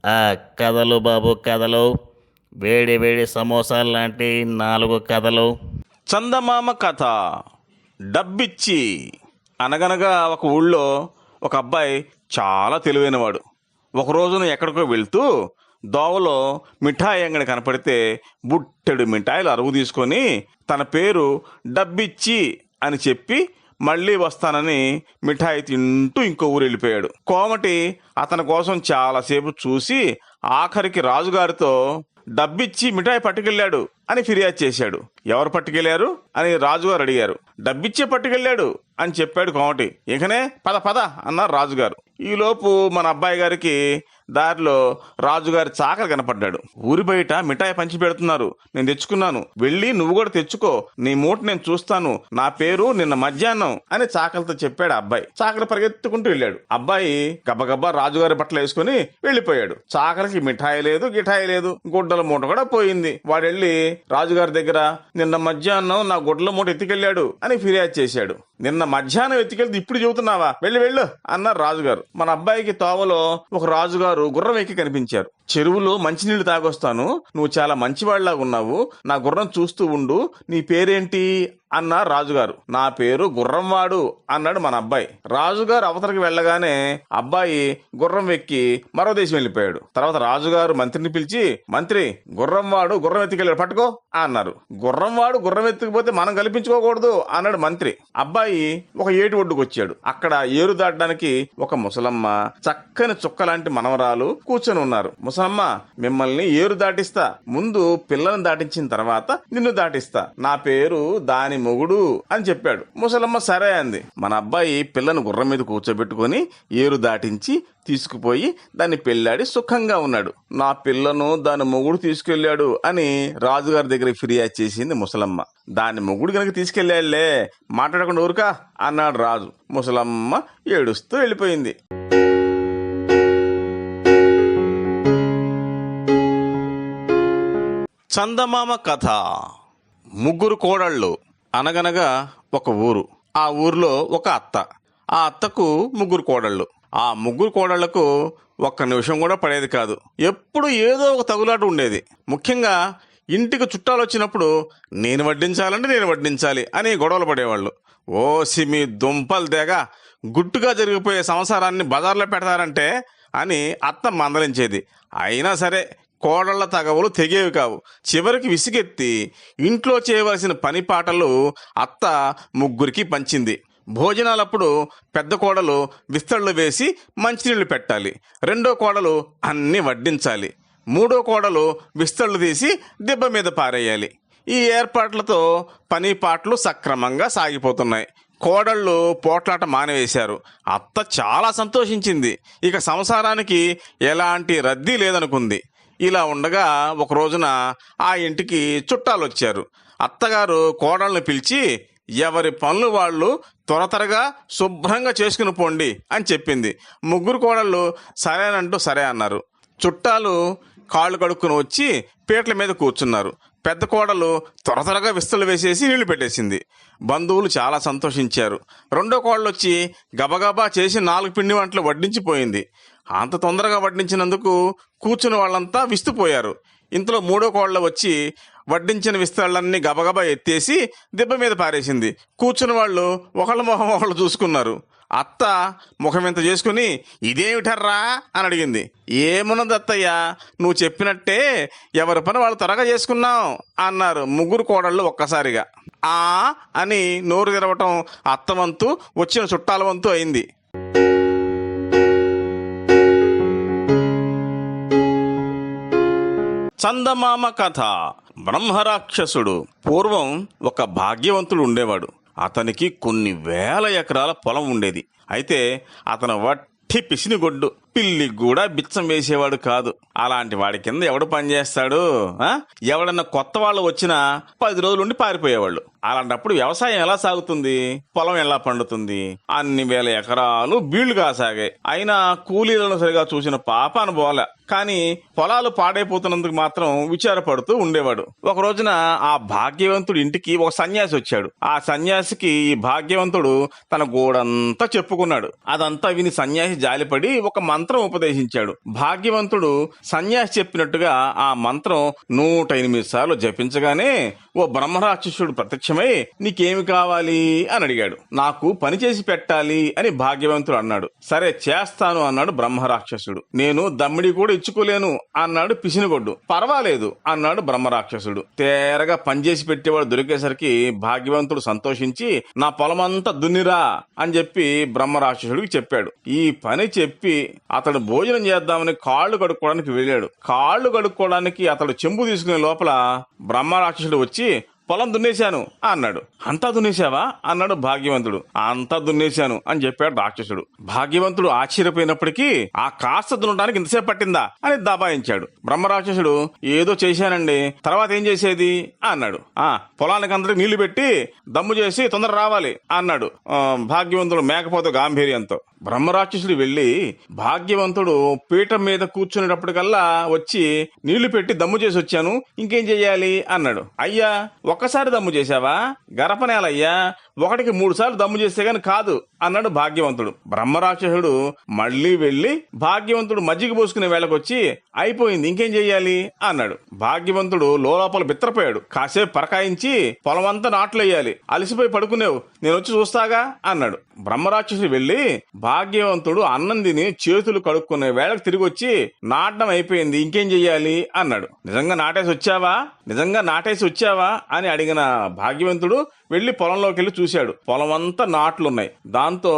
ఆ కథలు బాబు కథలు, వేడి వేడి సమోసాలు లాంటి 4 కథలు. చందమామ కథ. డబ్బిచ్చి. అనగనగా ఒక ఊళ్ళో ఒక అబ్బాయి చాలా తెలివైనవాడు. ఒక రోజున ఎక్కడికో వెళ్తూ దోవలో మిఠాయి అంగడి కనపడితే బుట్టెడు మిఠాయిలు అరువు తీసుకొని తన పేరు డబ్బిచ్చి అని చెప్పి మళ్ళీ వస్తానని మిఠాయి తింటూ ఇంకో ఊరు వెళ్ళిపోయాడు. కోమటి అతని కోసం చాలాసేపు చూసి ఆఖరికి రాజుగారితో డబ్బిచ్చి మిఠాయి పట్టుకెళ్ళాడు అని ఫిర్యాదు చేశాడు. ఎవరు పట్టుకెళ్లారు అని రాజుగారు అడిగారు. డబ్బిచ్చే పట్టుకెళ్ళాడు అని చెప్పాడు కోమటి. ఇకనే పద పద అన్నారు రాజుగారు. ఈలోపు మన అబ్బాయి గారికి దారిలో రాజుగారి చాకలి కనపడ్డాడు. ఊరి బయట మిఠాయి పంచి పెడుతున్నారు, నేను తెచ్చుకున్నాను, వెళ్ళి నువ్వు కూడా తెచ్చుకో, నీ మూట నేను చూస్తాను, నా పేరు నిన్న మధ్యాహ్నం అని చాకలితో చెప్పాడు అబ్బాయి. చాకలి పరిగెత్తుకుంటూ వెళ్ళాడు. అబ్బాయి గబగబా రాజుగారి బట్టలు వేసుకుని వెళ్ళిపోయాడు. చాకలికి మిఠాయి లేదు, గిఠాయి లేదు, గుడ్డల మూట కూడా పోయింది. వాడు వెళ్ళి రాజుగారి దగ్గర నిన్న మధ్యాహ్నం నా గుడ్డల మూట ఎత్తుకెళ్ళాడు అని ఫిర్యాదు చేశాడు. నిన్న మధ్యాహ్నం ఎత్తుకెళ్తే ఇప్పుడు చెబుతున్నావా, వెళ్ళి వెళ్ళు అన్నారు రాజుగారు. మన అబ్బాయికి తోవలో ఒక రాజుగారు గుర్రం ఎక్కి కనిపించారు. చెరువులో మంచినీళ్లు తాగొస్తాను, నువ్వు చాలా మంచివాళ్లాగా ఉన్నావు, నా గుర్రం చూస్తూ ఉండు, నీ పేరేంటి అన్నారు రాజుగారు. నా పేరు గుర్రంవాడు అన్నాడు మన అబ్బాయి. రాజుగారు అవతలకి వెళ్ళగానే అబ్బాయి గుర్రం ఎక్కి మరో దేశం వెళ్ళిపోయాడు. తర్వాత రాజుగారు మంత్రిని పిలిచి, మంత్రి, గుర్రంవాడు గుర్రం ఎత్తుకెళ్ళాడు, పట్టుకో అన్నారు. గుర్రంవాడు గుర్రం ఎత్తుకుపోతే మనం కల్పించుకోకూడదు అన్నాడు మంత్రి. అబ్బాయి ఒక ఏటి ఒడ్డుకు వచ్చాడు. అక్కడ ఏరు దాటడానికి ఒక ముసలమ్మ, చక్కని చుక్కలాంటి మనవరాలు కూర్చొని ఉన్నారు. ముసలమ్మ, మిమ్మల్ని ఏరు దాటిస్తా, ముందు పిల్లని దాటించిన తర్వాత నిన్ను దాటిస్తా, నా పేరు దాని మొగుడు అని చెప్పాడు. ముసలమ్మ సరే అంది. మన అబ్బాయి పిల్లను గుర్రం మీద కూర్చోబెట్టుకుని ఏరు దాటించి తీసుకుపోయి దాన్ని పెళ్లాడి సుఖంగా ఉన్నాడు. నా పిల్లను దాని మొగుడు తీసుకెళ్లాడు అని రాజుగారి దగ్గర ఫిర్యాదు చేసింది ముసలమ్మ. దాని మొగుడు గనక తీసుకెళ్లాళ్లే, మాట్లాడకుండా ఊరుకా అన్నాడు రాజు. ముసలమ్మ ఏడుస్తూ వెళ్ళిపోయింది. చందమామ కథ. 3 కోడళ్ళు. అనగనగా ఒక ఊరు. ఆ ఊరిలో ఒక అత్త. ఆ అత్తకు 3 కోడళ్ళు. ఆ 3 కోడళ్లకు ఒక్క నిమిషం కూడా పడేది కాదు. ఎప్పుడు ఏదో ఒక తగులాట ఉండేది. ముఖ్యంగా ఇంటికి చుట్టాలు వచ్చినప్పుడు నేను వడ్డించాలంటే నేను వడ్డించాలి అని గొడవలు పడేవాళ్ళు. ఓసి మీ దుంపలు దేగ, గుట్టుగా జరిగిపోయే సంసారాన్ని బజార్లో పెడతారంటే అని అత్త మందలించేది. అయినా సరే కోడళ్ల తగవులు తెగేవి కావు. చివరికి విసిగెత్తి ఇంట్లో చేయవలసిన పని పాటలు అత్త 3కి పంచింది. భోజనాలప్పుడు పెద్ద కోడలు విస్తళ్ళు వేసి మంచినీళ్లు పెట్టాలి, రెండో కోడలు అన్ని వడ్డించాలి, మూడో కోడలు విస్తళ్ళు తీసి దెబ్బ మీద పారేయాలి. ఈ ఏర్పాట్లతో పని పాటలు సక్రమంగా సాగిపోతున్నాయి. కోడళ్ళు పోట్లాట మానేవేశారు. అత్త చాలా సంతోషించింది. ఇక సంసారానికి ఎలాంటి రద్దీ లేదనుకుంది. ఇలా ఉండగా ఒక రోజున ఆ ఇంటికి చుట్టాలు వచ్చారు. అత్తగారు కోడళ్ళని పిలిచి, ఎవరి పనులు వాళ్ళు త్వరగా శుభ్రంగా చేసుకుని పోండి అని చెప్పింది. 3 కోడళ్ళు సరేనంటూ సరే అన్నారు. చుట్టాలు కాళ్ళు కడుక్కుని వచ్చి పీటల మీద కూర్చున్నారు. పెద్ద కోడలు త్వరగా విస్తలు వేసేసి నీళ్లు పెట్టేసింది. బంధువులు చాలా సంతోషించారు. రెండో కోడలు వచ్చి గబగబా చేసి 4 పిండి వంటలు వడ్డించిపోయింది. అంత తొందరగా వడ్డించినందుకు కూర్చుని వాళ్ళంతా విస్తుపోయారు. ఇంతలో మూడో కోడలు వచ్చి వడ్డించిన విస్తళ్ళన్నీ గబగబా ఎత్తేసి దెబ్బ మీద పారేసింది. కూర్చుని వాళ్ళు ఒకళ్ళ మొహం ఒకళ్ళు చూసుకున్నారు. అత్త ముఖం ఎంత చేసుకుని, ఇదేమిటర్రా అని అడిగింది. ఏమున్నది అత్తయ్య, నువ్వు చెప్పినట్టే ఎవరి పని వాళ్ళు త్వరగా చేసుకున్నాం అన్నారు 3 కోడళ్ళు ఒక్కసారిగా. ఆ అని నోరు తెరవటం అత్త వంతు, వచ్చిన చుట్టాల వంతు అయింది. చందమామ కథ. బ్రహ్మరాక్షసుడు. పూర్వం ఒక భాగ్యవంతుడు ఉండేవాడు. అతనికి కొన్ని వేల ఎకరాల పొలం ఉండేది. అయితే అతను వట్టి పిసినిగొడ్డు, పిల్లికి కూడా బిచ్చం వేసేవాడు కాదు. అలాంటి వాడి కింద ఎవడు పనిచేస్తాడు? ఎవడన్నా కొత్త వాళ్ళు వచ్చినా 10 రోజులు ఉండి పారిపోయేవాళ్ళు. అలాంటప్పుడు వ్యవసాయం ఎలా సాగుతుంది? పొలం ఎలా పండుతుంది? అన్ని వేల ఎకరాలు బీళ్లు కాసాగాయి. అయినా కూలీలను సరిగా చూసిన పాపాను పోలే. కానీ పొలాలు పాడైపోతున్నందుకు మాత్రం విచారపడుతూ ఉండేవాడు. ఒక రోజున ఆ భాగ్యవంతుడి ఇంటికి ఒక సన్యాసి వచ్చాడు. ఆ సన్యాసికి ఈ భాగ్యవంతుడు తన గోడంతా చెప్పుకున్నాడు. అదంతా విని సన్యాసి జాలిపడి ఒక మంత్రం ఉపదేశించాడు. భాగ్యవంతుడు సన్యాసి చెప్పినట్టుగా ఆ మంత్రం 108 సార్లు జపించగానే ఓ బ్రహ్మరాక్షసుడు ప్రత్యక్షమై నీకేమి కావాలి అని అడిగాడు. నాకు పని చేసి పెట్టాలి అని భాగ్యవంతుడు అన్నాడు. సరే చేస్తాను అన్నాడు బ్రహ్మరాక్షసుడు. నేను దమ్మిడి కూడా ఇచ్చుకోలేను అన్నాడు పిసినగొడ్డు. పర్వాలేదు అన్నాడు బ్రహ్మరాక్షసుడు. తేరగా పనిచేసి పెట్టేవాడు దొరికేసరికి భాగ్యవంతుడు సంతోషించి నా పొలమంతా దున్నిరా అని చెప్పి బ్రహ్మరాక్షసుడికి చెప్పాడు. ఈ పని చెప్పి అతడు భోజనం చేద్దామని కాళ్ళు కడుక్కోవడానికి వెళ్ళాడు. కాళ్ళు కడుక్కోవడానికి అతడు చెంబు తీసుకునే లోపల బ్రహ్మరాక్షసుడు వచ్చి పొలం దున్నేశాను అన్నాడు. అంతా దున్నేశావా అన్నాడు భాగ్యవంతుడు. అంతా దున్నేశాను అని చెప్పాడు రాక్షసుడు. భాగ్యవంతుడు ఆశ్చర్యపోయినప్పటికీ ఆ కాస్త దున్నడానికి ఇంతసేపు పట్టిందా అని దబాయించాడు. బ్రహ్మరాక్షసుడు ఏదో చేశానండి, తర్వాత ఏం చేసేది అన్నాడు. పొలానికి అందరికి నీళ్లు పెట్టి దమ్ము చేసి తొందర రావాలి అన్నాడు భాగ్యవంతుడు మేకపోతే గాంభీర్యంతో. బ్రహ్మరాక్షసుడు వెళ్లి భాగ్యవంతుడు పీఠం మీద కూర్చునేటప్పటికల్లా వచ్చి నీళ్లు పెట్టి దమ్ము చేసి వచ్చాను, ఇంకేం చెయ్యాలి అన్నాడు. అయ్యా ఒక్కసారి దమ్ము చేశావా? గరపనేలయ్యా, 1కి 3 సార్లు దమ్ము చేస్తే గాని కాదు అన్నాడు భాగ్యవంతుడు. బ్రహ్మరాక్షసుడు మళ్లీ వెళ్లి భాగ్యవంతుడు మజ్జిగ పోసుకునే వేళకొచ్చి అయిపోయింది ఇంకేం చెయ్యాలి అన్నాడు. భాగ్యవంతుడు లోపల బిత్తరపోయాడు. కాసేపు పరకాయించి పొలమంతా నాట్లేయాలి, అలసిపోయి పడుకునేవు, నేను వచ్చి చూస్తాగా అన్నాడు. బ్రహ్మరాక్షసుడు వెళ్లి భాగ్యవంతుడు అన్నం తిని చేతులు కడుక్కునే వేళకు తిరిగి వచ్చి నాటడం అయిపోయింది ఇంకేం చెయ్యాలి అన్నాడు. నిజంగా నాటేసి వచ్చావా అని అడిగిన భాగ్యవంతుడు వెళ్లి పొలంలోకి వెళ్ళి చూశాడు. పొలమంతా నాట్లున్నాయి. దాంతో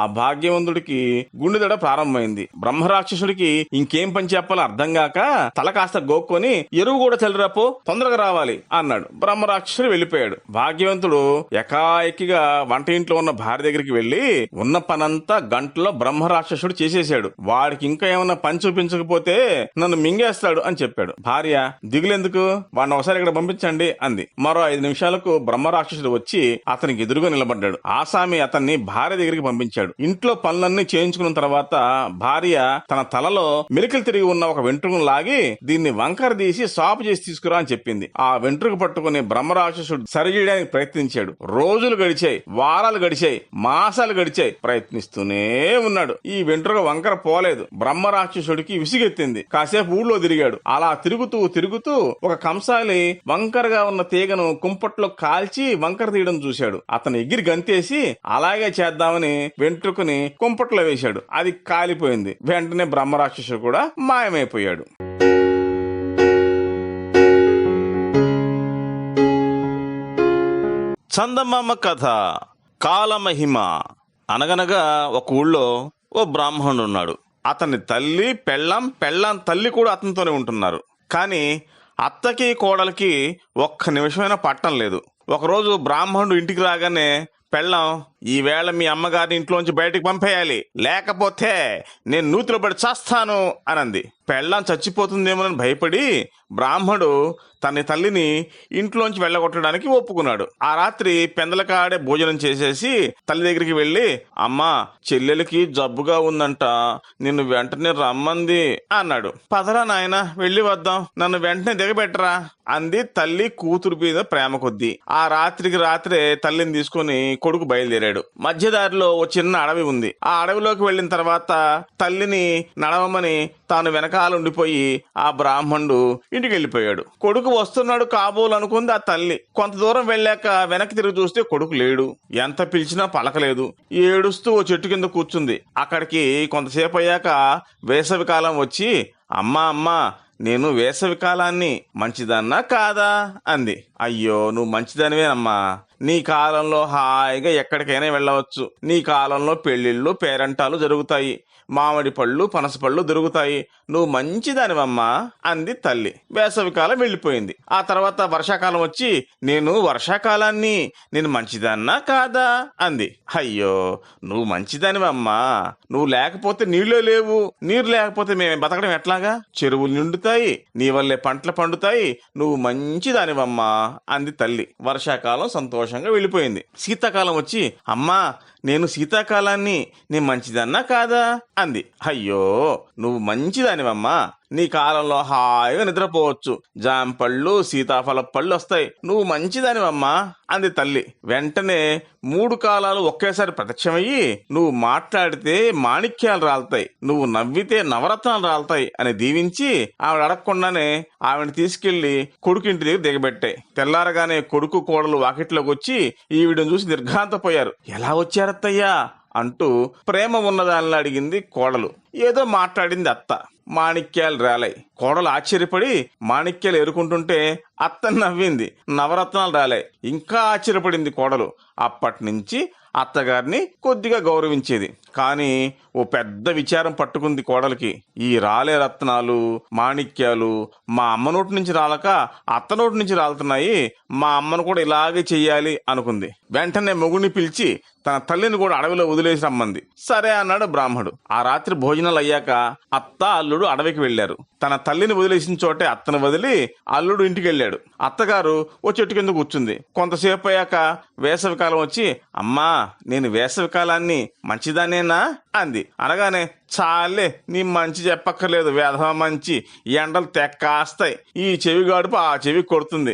ఆ భాగ్యవంతుడికి గుండెదడ ప్రారంభమైంది. బ్రహ్మరాక్షసుడికి ఇంకేం పని చెప్పాలో అర్థం కాక తల కాస్త గోక్కొని ఎరువు కూడా చల్లిరాపో, తొందరగా రావాలి అన్నాడు. బ్రహ్మరాక్షసుడు వెళ్లిపోయాడు. భాగ్యవంతుడు ఎకాఎకిగా వంట ఇంట్లో ఉన్న భార్య దగ్గరికి వెళ్లి ఉన్న పనంతా గంటలో బ్రహ్మరాక్షసుడు చేసేశాడు. వాడికి ఇంకా ఏమన్నా పని చూపించకపోతే నన్ను మింగేస్తాడు అని చెప్పాడు. భార్య దిగులెందుకు, వాడిని ఒకసారి ఇక్కడ పంపించండి అంది. మరో 5 నిమిషాలకు బ్రహ్మరాక్షసుడు వచ్చి అతనికి ఎదురుగా నిలబడ్డాడు. ఆసామి అతన్ని భార్య దగ్గరికి పంపించాడు. ఇంట్లో పనులన్నీ చేయించుకున్న తర్వాత భార్య తన తలలో మెలికలు తిరిగి ఉన్న ఒక వెంట్రుకను లాగి దీన్ని వంకర తీసి సాపు చేసి తీసుకురా అని చెప్పింది. ఆ వెంట్రుక పట్టుకుని బ్రహ్మరాక్షసుడు సరిచేయడానికి ప్రయత్నించాడు. రోజులు గడిచాయి, వారాలు గడిచాయి, మాసాలు గడిచాయి, ప్రయత్నిస్తూనే ఉన్నాడు. ఈ వెంట్రుక వంకర పోలేదు. బ్రహ్మరాక్షసుడికి విసిగెత్తింది. కాసేపు ఊళ్ళో తిరిగాడు. అలా తిరుగుతూ ఒక కంసాలి వంకరగా ఉన్న తీగను కుంపట్లో కాల్చి వంకర తీయడం చూశాడు. అతను ఎగిరి గంతేసి అలాగే చేద్దామని వెంట్రుకని కుంపట్లో వేశాడు. అది కాలిపోయింది. వెంటనే బ్రహ్మరాక్షసుడు కూడా మాయమైపోయాడు. చందమామ కథ. కాలమహిమ. అనగనగా ఒక ఊళ్ళో ఓ బ్రాహ్మణుడు ఉన్నాడు. అతని తల్లి పెళ్ళాం తల్లి కూడా అతనితోనే ఉంటున్నారు. కానీ అత్తకి కోడలికి ఒక్క నిమిషమైనా పట్టం లేదు. ఒకరోజు బ్రాహ్మణుడు ఇంటికి రాగానే పెళ్ళాం ఈవేళ మీ అమ్మగారిని ఇంట్లోంచి బయటికి పంపేయాలి, లేకపోతే నేను నూతిలో పడి చేస్తాను అనంది. పెళ్ళాం చచ్చిపోతుందేమోనని భయపడి బ్రాహ్మడు తన తల్లిని ఇంట్లోంచి వెళ్ళగొట్టడానికి ఒప్పుకున్నాడు. ఆ రాత్రి పెందలకాడే భోజనం చేసేసి తల్లి దగ్గరికి వెళ్లి అమ్మా చెల్లెలికి జబ్బుగా ఉందంట, నిన్ను వెంటనే రమ్మంది అన్నాడు. పదరా నాయన వెళ్ళి వద్దాం, నన్ను వెంటనే దిగబెట్టరా అంది తల్లి కూతురు మీద ప్రేమ కొద్దీ. ఆ రాత్రే తల్లిని తీసుకుని కొడుకు బయలుదేరాడు. మధ్యదారిలో ఓ చిన్న అడవి ఉంది. ఆ అడవిలోకి వెళ్లిన తర్వాత తల్లిని నడవమని తాను వెనకాల ఉండిపోయి ఆ బ్రాహ్మణుడు ఇంటికి వెళ్ళిపోయాడు. కొడుకు వస్తున్నాడు కాబోలు అనుకుంది ఆ తల్లి. కొంత దూరం వెళ్ళాక వెనక్కి తిరిగి చూస్తే కొడుకు లేడు. ఎంత పిలిచినా పలకలేదు. ఏడుస్తూ ఓ చెట్టు కింద కూర్చుంది. అక్కడికి కొంతసేపు అయ్యాక వేసవి కాలం వచ్చి అమ్మా నేను వేసవి కాలాన్ని మంచిదన్నా కాదా అంది. అయ్యో నువ్వు మంచిదానివేనమ్మా, నీ కాలంలో హాయిగా ఎక్కడికైనా వెళ్ళవచ్చు. నీ కాలంలో పెళ్లిళ్ళు పేరంటాలు జరుగుతాయి, మామిడి పళ్ళు పనస పళ్ళు దొరుకుతాయి, నువ్వు మంచిదానివమ్మా అంది తల్లి. వేసవికాలం వెళ్ళిపోయింది. ఆ తర్వాత వర్షాకాలం వచ్చి నేను వర్షాకాలాన్ని నేను మంచిదన్నా కాదా అంది. అయ్యో నువ్వు మంచిదానివమ్మా, నువ్వు లేకపోతే నీళ్ళే లేవు, నీరు లేకపోతే మేము బతకడం ఎట్లాగా, చెరువులు నిండుతాయి, నీ వల్లే పంటలు పండుతాయి, నువ్వు మంచిదానివమ్మా అంది తల్లి. వర్షాకాలం సంతోషంగా వెళ్ళిపోయింది. శీతాకాలం వచ్చి అమ్మా నేను శీతాకాలాన్ని నేను మంచిదన్నా కాదా అంది. అయ్యో, నువ్వు మంచిదానివమ్మా, నీ కాలంలో హాయిగా నిద్రపోవచ్చు, జాంపళ్ళు సీతాఫల పళ్ళు వస్తాయి, నువ్వు మంచిదానివమ్మా అంది తల్లి. వెంటనే 3 కాలాలు ఒకేసారి ప్రత్యక్షమయ్యి, నువ్వు మాట్లాడితే మాణిక్యాలు రాలుతాయి, నువ్వు నవ్వితే నవరత్నాలు రాలుతాయి అని దీవించి ఆవిడ అడగకుండానే ఆవిడని తీసుకెళ్లి కొడుకింటి దగ్గర దిగబెట్టాయి. తెల్లారగానే కొడుకు కోడలు వాకిట్లోకి వచ్చి ఈవిడని చూసి నిర్ఘాంతపోయారు. ఎలా వచ్చారత్తయ్యా అంటూ ప్రేమ ఉన్నదానిలా అడిగింది కోడలు. ఏదో మాట్లాడింది అత్త. మాణిక్యాలు రాలాయి. కోడలు ఆశ్చర్యపడి మాణిక్యాలు ఎరుకుంటుంటే అత్త నవ్వింది. నవరత్నాలు రాలాయి. ఇంకా ఆశ్చర్యపడింది కోడలు. అప్పటి నుంచి అత్తగారిని కొద్దిగా గౌరవించేది. కానీ ఓ పెద్ద విచారం పట్టుకుంది కోడలికి. ఈ రాలే రత్నాలు మాణిక్యాలు మా అమ్మ నోటి నుంచి రాలక అత్త నోటి నుంచి రాలుతున్నాయి, మా అమ్మను కూడా ఇలాగే చెయ్యాలి అనుకుంది. వెంటనే మొగుడిని పిలిచి తన తల్లిని కూడా అడవిలో వదిలేసి రమ్మంది. సరే అన్నాడు బ్రాహ్మడు. ఆ రాత్రి భోజనాలు అయ్యాక అత్త అల్లుడు అడవికి వెళ్లారు. తన తల్లిని వదిలేసిన చోటే అత్తను వదిలి అల్లుడు ఇంటికి వెళ్ళాడు. అత్తగారు ఓ చెట్టు కింద కూర్చుంది. కొంతసేపు అయ్యాక వేసవికాలం వచ్చి, అమ్మా నేను వేసవికాలాన్ని మంచిదానేనా అంది. అనగానే, చాలే నీ మంచి చెప్పక్కర్లేదు, వేధవ మంచి, ఎండలు తెక్కాస్తాయి, ఈ చెవి గడుపు ఆ చెవి కొడుతుంది,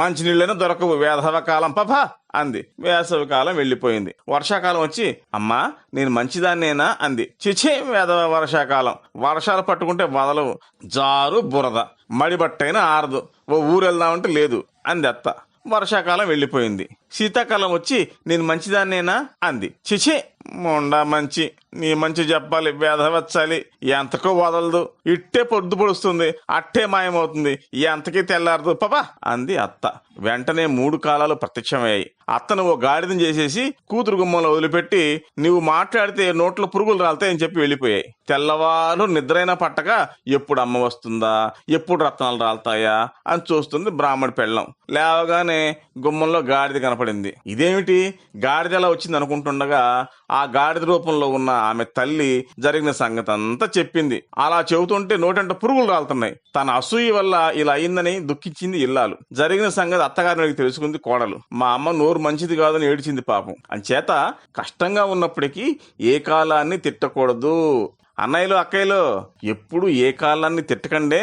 మంచి నీళ్ళైనా దొరకవు, వేధవ కాలం పఫా అంది. వేసవి కాలం వెళ్ళిపోయింది. వర్షాకాలం వచ్చి, అమ్మా నేను మంచిదాన్నేనా అంది. చిచే వేధవ వర్షాకాలం, వర్షాలు పట్టుకుంటే వదలవు, జారు బురద, మడిబట్టైనా ఆరదు, ఓ ఊరు వెళ్దామంటే లేదు అంది అత్త. వర్షాకాలం వెళ్ళిపోయింది. శీతాకాలం వచ్చి నేను మంచిదాన్నేనా అంది. చిచి మొండా మంచి, నీ మంచి చెప్పాలి, వేధవచ్చాలి, ఎంతకో వదలదు, ఇట్టే పొద్దు పొడుస్తుంది, అట్టే మాయమవుతుంది, ఎంతకీ తెల్లారదు పపా అంది అత్త. వెంటనే 3 కాలాలు ప్రత్యక్షమయ్యాయి. అత్తను ఓ గాడిదని చేసేసి కూతురు గుమ్మంలో వదిలిపెట్టి, నువ్వు మాట్లాడితే నోట్లో పురుగులు రాలుతాయని చెప్పి వెళ్ళిపోయాయి. తెల్లవారు నిద్రైనా పట్టక ఎప్పుడు అమ్మ వస్తుందా, ఎప్పుడు రత్నాలు రాలుతాయా అని చూస్తుంది బ్రాహ్మడి పెళ్ళం. లేవగానే గుమ్మంలో గాడిద కనపడింది. ఇదేమిటి గాడిద ఎలా వచ్చింది అనుకుంటుండగా ఆ గాడిద రూపంలో ఉన్న ఆమె తల్లి జరిగిన సంగతి అంతా చెప్పింది. అలా చెబుతుంటే నోటంట పురుగులు రాలుతున్నాయి. తన అసూయ వల్ల ఇలా అయిందని దుఃఖించింది ఇల్లాలు. జరిగిన సంగతి అత్తగారికి తెలుసుకుంది కోడలు. మా అమ్మ నోరు మంచిది కాదని ఏడిచింది పాపం. అంచేత కష్టంగా ఉన్నప్పటికీ ఏ కాలాన్ని తిట్టకూడదు. అన్నయ్యలు అక్కయ్యలు ఎప్పుడు ఏ కాలాన్ని తిట్టకండే,